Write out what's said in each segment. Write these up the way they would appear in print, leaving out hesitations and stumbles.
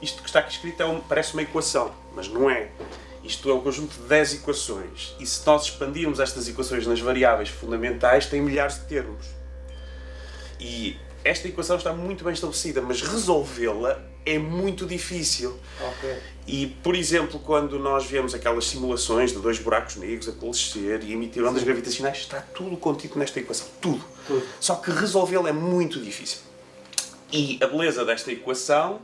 isto que está aqui escrito parece uma equação, mas não é. Isto é um conjunto de 10 equações. E se nós expandirmos estas equações nas variáveis fundamentais, tem milhares de termos. E esta equação está muito bem estabelecida, mas resolvê-la é muito difícil. Ok. E, por exemplo, quando nós vemos aquelas simulações de 2 buracos negros a coalescer e emitir ondas gravitacionais, está tudo contido nesta equação. Tudo. Só que resolvê-la é muito difícil. E a beleza desta equação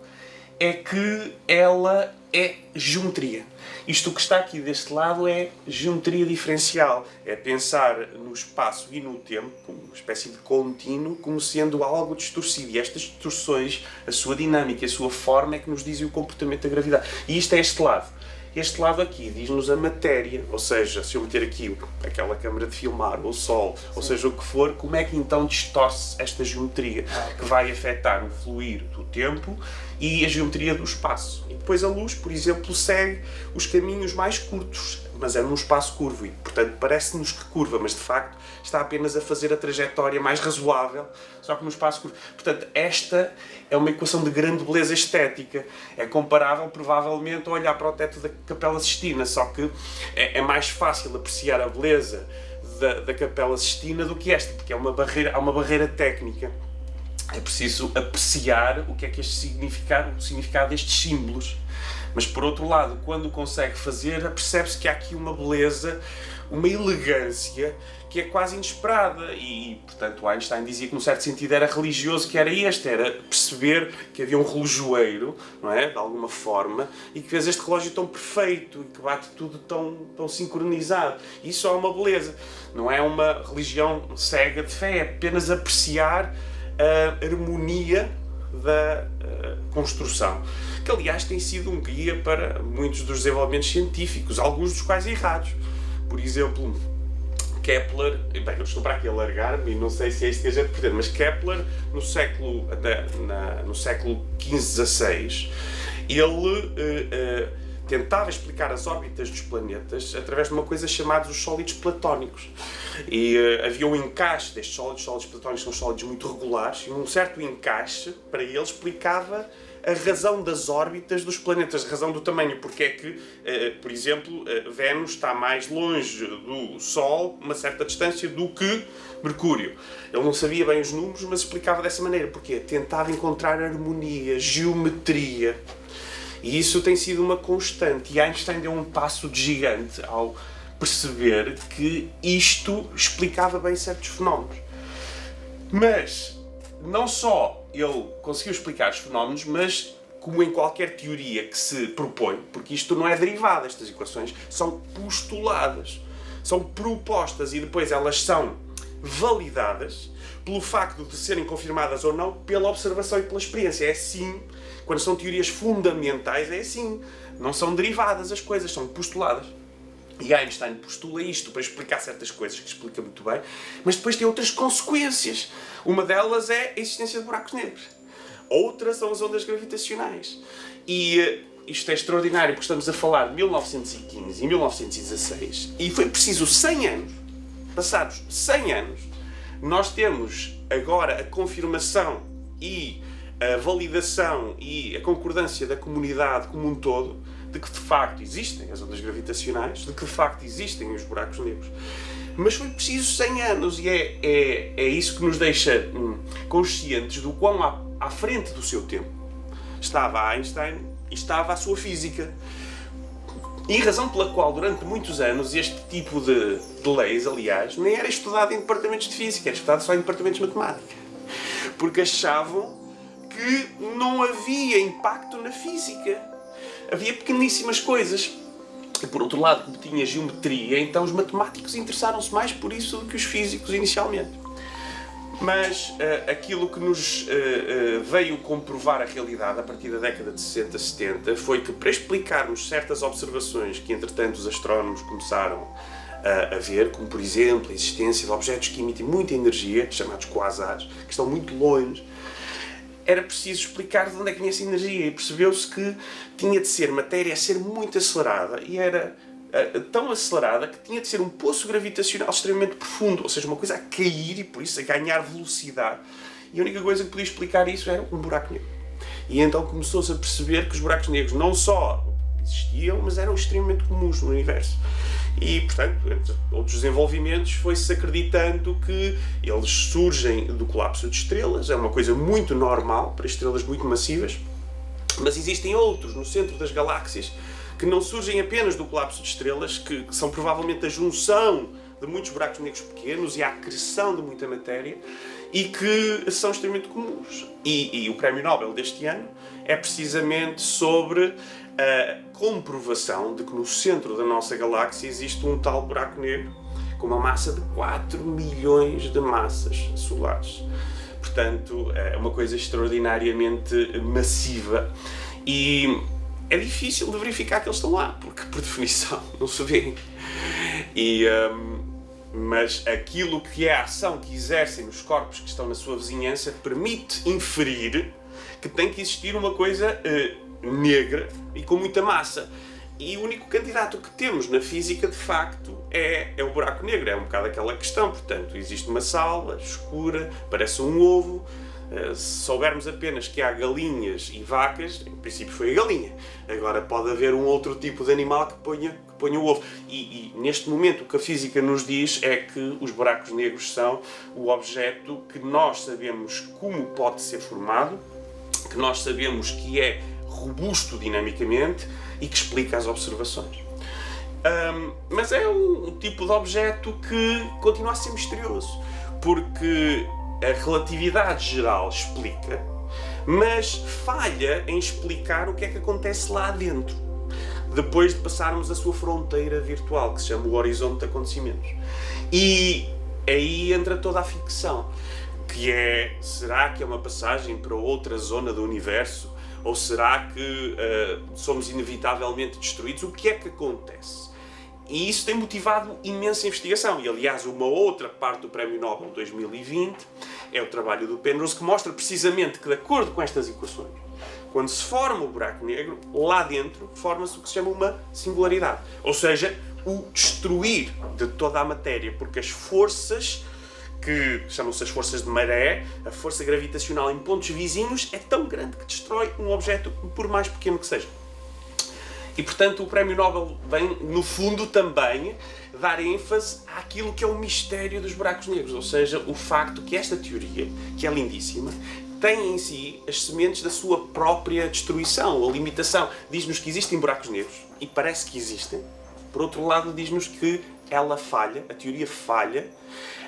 é que ela é geometria. Isto que está aqui deste lado é geometria diferencial. É pensar no espaço e no tempo, uma espécie de contínuo, como sendo algo distorcido. E estas distorções, a sua dinâmica, a sua forma é que nos dizem o comportamento da gravidade. E isto é este lado. Este lado aqui diz-nos a matéria, ou seja, se eu meter aqui aquela câmara de filmar, ou o Sol, ou seja o que for, como é que então distorce esta geometria que vai afetar o fluir do tempo e a geometria do espaço. E depois a luz, por exemplo, segue os caminhos mais curtos, mas é num espaço curvo e, portanto, parece-nos que curva, mas de facto está apenas a fazer a trajetória mais razoável, só que no espaço curvo. Portanto, esta é uma equação de grande beleza estética. É comparável, provavelmente, a olhar para o teto da Capela Sistina, só que é mais fácil apreciar a beleza da Capela Sistina do que esta, porque há uma barreira técnica. É preciso apreciar o que é que o significado destes símbolos. Mas, por outro lado, quando consegue fazer, percebe-se que há aqui uma beleza, uma elegância que é quase inesperada. E, portanto, Einstein dizia que, num certo sentido, era religioso, que era perceber que havia um relojoeiro, não é? De alguma forma, e que fez este relógio tão perfeito e que bate tudo tão sincronizado. Isso é uma beleza. Não é uma religião cega de fé, é apenas apreciar a harmonia da construção, que aliás tem sido um guia para muitos dos desenvolvimentos científicos, alguns dos quais errados. Por exemplo, Kepler, bem, eu estou para aqui a alargar-me e não sei se é isto que a gente pretende, mas Kepler, no século XV-XVI, ele tentava explicar as órbitas dos planetas através de uma coisa chamada os sólidos platónicos. E havia um encaixe destes sólidos platónicos, são sólidos muito regulares, e um certo encaixe para ele explicava a razão das órbitas dos planetas, a razão do tamanho, porque é que, por exemplo, Vênus está mais longe do Sol, uma certa distância, do que Mercúrio. Ele não sabia bem os números, mas explicava dessa maneira, porque tentava encontrar harmonia, geometria. E isso tem sido uma constante. E Einstein deu um passo de gigante ao perceber que isto explicava bem certos fenómenos. Mas não só ele conseguiu explicar os fenómenos, mas como em qualquer teoria que se propõe, porque isto não é derivado, estas equações são postuladas, são propostas e depois elas são validadas pelo facto de serem confirmadas ou não pela observação e pela experiência. É assim, quando são teorias fundamentais, é assim. Não são derivadas as coisas, são postuladas. E Einstein postula isto para explicar certas coisas, que explica muito bem, mas depois tem outras consequências. Uma delas é a existência de buracos negros. Outras são as ondas gravitacionais. E isto é extraordinário, porque estamos a falar de 1915 e 1916, e foi preciso 100 anos, passados 100 anos, nós temos agora a confirmação e a validação e a concordância da comunidade como um todo de que de facto existem as ondas gravitacionais, de que de facto existem os buracos negros. Mas foi preciso 100 anos e é isso que nos deixa conscientes do quão à frente do seu tempo estava Einstein e estava a sua física. E a razão pela qual durante muitos anos este tipo de leis, aliás, nem era estudado em departamentos de física, era estudado só em departamentos de matemática. Porque achavam que não havia impacto na física. Havia pequeníssimas coisas. E por outro lado, como tinha geometria, então os matemáticos interessaram-se mais por isso do que os físicos inicialmente. Mas aquilo que nos veio comprovar a realidade a partir da década de 60, 70 foi que, para explicarmos certas observações que entretanto os astrónomos começaram a ver, como por exemplo a existência de objetos que emitem muita energia, chamados quasares, que estão muito longe, era preciso explicar de onde é que vinha essa energia, e percebeu-se que tinha de ser matéria a ser muito acelerada, e era tão acelerada que tinha de ser um poço gravitacional extremamente profundo, ou seja, uma coisa a cair e por isso a ganhar velocidade. E a única coisa que podia explicar isso era um buraco negro. E então começou-se a perceber que os buracos negros não só existiam, mas eram extremamente comuns no universo. E, portanto, entre outros desenvolvimentos, foi-se acreditando que eles surgem do colapso de estrelas, é uma coisa muito normal para estrelas muito massivas, mas existem outros no centro das galáxias que não surgem apenas do colapso de estrelas, que são provavelmente a junção de muitos buracos negros pequenos e a acreção de muita matéria, e que são extremamente comuns. E o Prémio Nobel deste ano é precisamente sobre a comprovação de que no centro da nossa galáxia existe um tal buraco negro com uma massa de 4 milhões de massas solares. Portanto, é uma coisa extraordinariamente massiva e é difícil de verificar que eles estão lá, porque por definição não se vêem. Mas aquilo que é a ação que exercem nos corpos que estão na sua vizinhança permite inferir que tem que existir uma coisa negra e com muita massa. E o único candidato que temos na física, de facto, é o buraco negro. É um bocado aquela questão. Portanto, existe uma sala escura, parece um ovo. Se soubermos apenas que há galinhas e vacas, em princípio foi a galinha. Agora pode haver um outro tipo de animal que ponha o ovo. E neste momento o que a física nos diz é que os buracos negros são o objeto que nós sabemos como pode ser formado, que nós sabemos que é robusto dinamicamente e que explica as observações. Mas é um tipo de objeto que continua a ser misterioso, porque a relatividade geral explica, mas falha em explicar o que é que acontece lá dentro, depois de passarmos a sua fronteira virtual, que se chama o horizonte de acontecimentos. E aí entra toda a ficção, que é, será que é uma passagem para outra zona do universo? Ou será que somos inevitavelmente destruídos? O que é que acontece? E isso tem motivado imensa investigação. E, aliás, uma outra parte do Prémio Nobel 2020 é o trabalho do Penrose, que mostra precisamente que, de acordo com estas equações, quando se forma o buraco negro, lá dentro forma-se o que se chama uma singularidade. Ou seja, o destruir de toda a matéria, porque as forças, que chamam-se as forças de maré, a força gravitacional em pontos vizinhos, é tão grande que destrói um objeto, por mais pequeno que seja. E, portanto, o Prémio Nobel vem, no fundo, também dar ênfase àquilo que é o mistério dos buracos negros, ou seja, o facto que esta teoria, que é lindíssima, tem em si as sementes da sua própria destruição, a limitação. Diz-nos que existem buracos negros, e parece que existem. Por outro lado, diz-nos que ela falha, a teoria falha,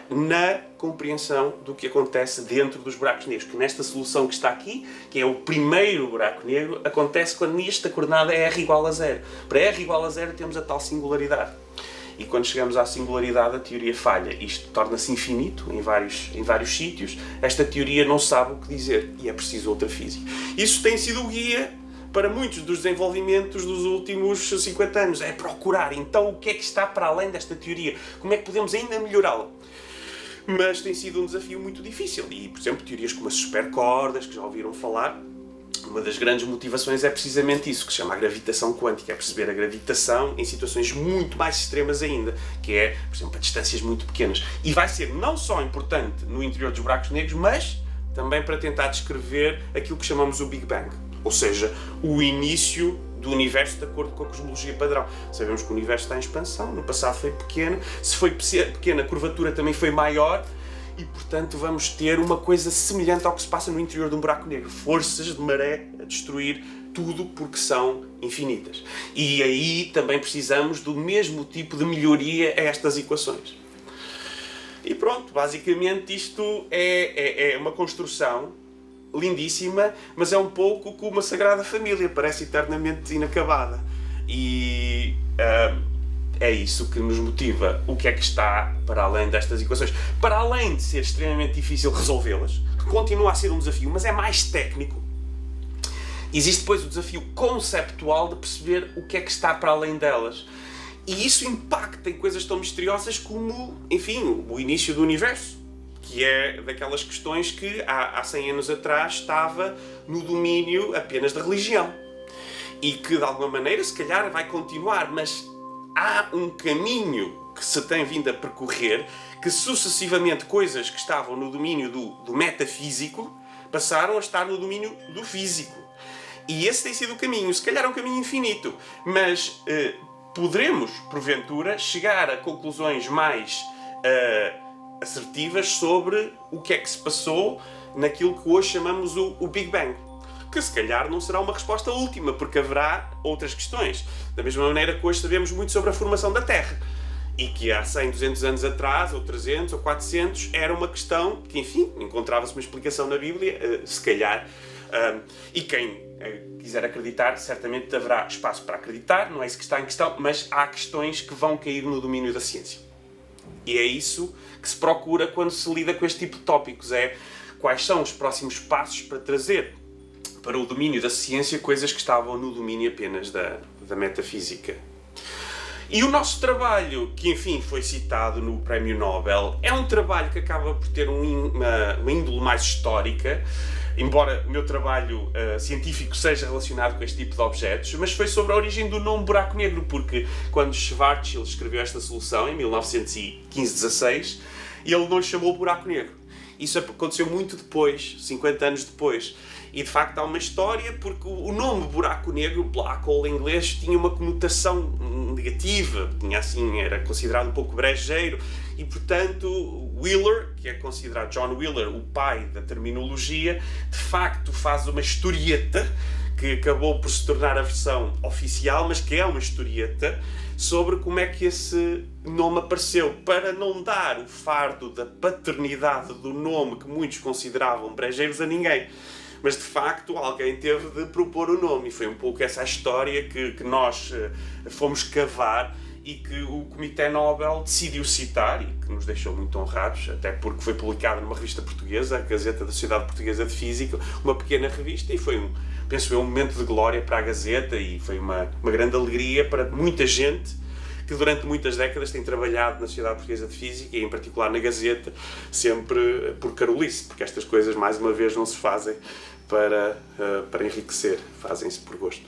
na compreensão do que acontece dentro dos buracos negros, que nesta solução que está aqui, que é o primeiro buraco negro, acontece quando esta coordenada é r igual a 0. Para r igual a 0 temos a tal singularidade. E quando chegamos à singularidade, a teoria falha. Isto torna-se infinito em vários sítios. Esta teoria não sabe o que dizer e é preciso outra física. Isso tem sido o guia para muitos dos desenvolvimentos dos últimos 50 anos. É procurar, então, o que é que está para além desta teoria? Como é que podemos ainda melhorá-la? Mas tem sido um desafio muito difícil. E, por exemplo, teorias como as supercordas, que já ouviram falar, uma das grandes motivações é precisamente isso, que se chama a gravitação quântica, é perceber a gravitação em situações muito mais extremas ainda, que é, por exemplo, a distâncias muito pequenas. E vai ser não só importante no interior dos buracos negros, mas também para tentar descrever aquilo que chamamos o Big Bang, ou seja, o início do universo de acordo com a cosmologia padrão. Sabemos que o universo está em expansão, no passado foi pequeno, se foi pequena, a curvatura também foi maior, e portanto vamos ter uma coisa semelhante ao que se passa no interior de um buraco negro. Forças de maré a destruir tudo porque são infinitas. E aí também precisamos do mesmo tipo de melhoria a estas equações. E pronto, basicamente isto é uma construção lindíssima, mas é um pouco como uma Sagrada Família, parece eternamente inacabada. E é isso que nos motiva. O que é que está para além destas equações? Para além de ser extremamente difícil resolvê-las, que continua a ser um desafio, mas é mais técnico, existe depois o desafio conceptual de perceber o que é que está para além delas. E isso impacta em coisas tão misteriosas como, enfim, o início do universo, que é daquelas questões que há 100 anos atrás estava no domínio apenas da religião. E que, de alguma maneira, se calhar vai continuar, mas há um caminho que se tem vindo a percorrer, que sucessivamente coisas que estavam no domínio do metafísico passaram a estar no domínio do físico. E esse tem sido o caminho. Se calhar é um caminho infinito, mas poderemos, porventura, chegar a conclusões mais assertivas sobre o que é que se passou naquilo que hoje chamamos o Big Bang. Que se calhar não será uma resposta última, porque haverá outras questões. Da mesma maneira que hoje sabemos muito sobre a formação da Terra. E que há 100, 200 anos atrás, ou 300, ou 400, era uma questão que, enfim, encontrava-se uma explicação na Bíblia, se calhar. E quem quiser acreditar, certamente haverá espaço para acreditar, não é isso que está em questão, mas há questões que vão cair no domínio da ciência. E é isso que se procura quando se lida com este tipo de tópicos, é quais são os próximos passos para trazer para o domínio da ciência coisas que estavam no domínio apenas da metafísica. E o nosso trabalho, que enfim foi citado no Prémio Nobel, é um trabalho que acaba por ter uma índole mais histórica, embora o meu trabalho científico seja relacionado com este tipo de objetos, mas foi sobre a origem do nome buraco negro, porque quando Schwarzschild escreveu esta solução, em 1915-16, ele não lhe chamou buraco negro. Isso aconteceu muito depois, 50 anos depois. E de facto há uma história, porque o nome buraco negro, black hole em inglês, tinha uma conotação negativa, era considerado um pouco brejeiro, e portanto Wheeler, que é considerado John Wheeler, o pai da terminologia, de facto faz uma historieta que acabou por se tornar a versão oficial, mas que é uma historieta sobre como é que esse nome apareceu, para não dar o fardo da paternidade do nome que muitos consideravam brejeiros a ninguém. Mas de facto alguém teve de propor o nome, e foi um pouco essa a história que nós fomos cavar e que o Comitê Nobel decidiu citar, e que nos deixou muito honrados, até porque foi publicado numa revista portuguesa, a Gazeta da Sociedade Portuguesa de Física, uma pequena revista, e foi penso eu, um momento de glória para a Gazeta, e foi uma grande alegria para muita gente que durante muitas décadas tem trabalhado na Sociedade Portuguesa de Física, e em particular na Gazeta, sempre por carolice, porque estas coisas, mais uma vez, não se fazem para enriquecer, fazem-se por gosto.